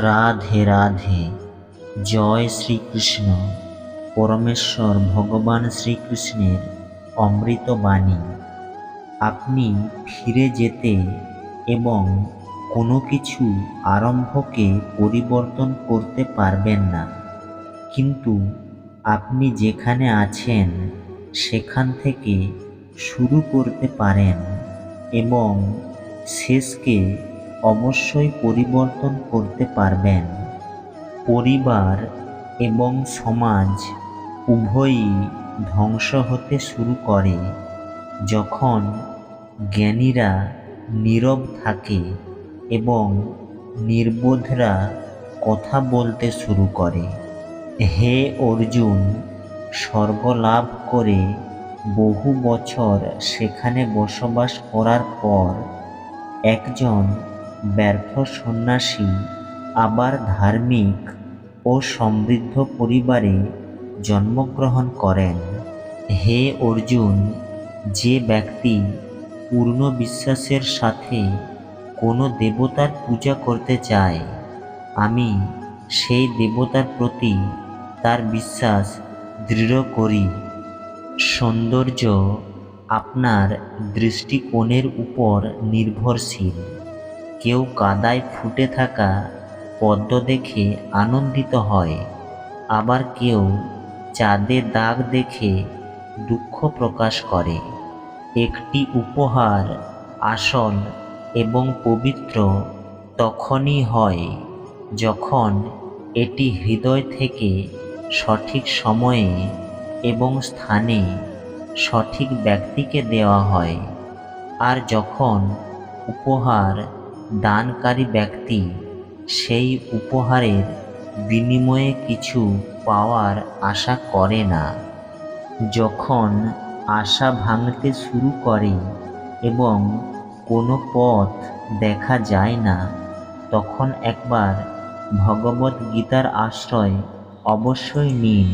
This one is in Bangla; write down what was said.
রাধে রাধে। জয় শ্রীকৃষ্ণ। পরমেশ্বর ভগবান শ্রীকৃষ্ণের অমৃত বাণী। আপনি ফিরে যেতে এবং কোনো কিছু আরম্ভকে পরিবর্তন করতে পারবেন না, কিন্তু আপনি যেখানে আছেন সেখান থেকে শুরু করতে পারেন এবং শেষকে অবশ্যই পরিবর্তন করতে পারবেন। পরিবার এবং সমাজ উভয়ই ধ্বংস হতে শুরু করে যখন জ্ঞানীরা নীরব থাকে এবং নির্বোধরা কথা বলতে শুরু করে। হে অর্জুন, স্বর্গ লাভ করে বহু বছর সেখানে বসবাস করার পর একজন ব্যর্থ সন্ন্যাসী আবার ধার্মিক ও সমৃদ্ধ পরিবারে জন্মগ্রহণ করেন। হে অর্জুন, যে ব্যক্তি পূর্ণ বিশ্বাসের সাথে কোনো দেবতার পূজা করতে চায়, আমি সেই দেবতার প্রতি তার বিশ্বাস দৃঢ় করি। সৌন্দর্য আপনার দৃষ্টিকোণের উপর নির্ভরশীল। কেউ কাদায় ফুটে থাকা পদ্ম দেখে আনন্দিত হয়, আবার কেউ চাঁদে দাগ দেখে দুঃখ প্রকাশ করে। একটি উপহার আসল এবং পবিত্র তখনই হয় যখন এটি হৃদয় থেকে সঠিক সময়ে এবং স্থানে সঠিক ব্যক্তিকে দেওয়া হয়, আর যখন উপহার দানকারী ব্যক্তি সেই উপহারের বিনিময়ে কিছু পাওয়ার আশা করে না। যখন আশা ভাঙতে শুরু করে এবং কোনো পথ দেখা যায় না, তখন একবার ভগবদ্ গীতার আশ্রয় অবশ্যই নিন।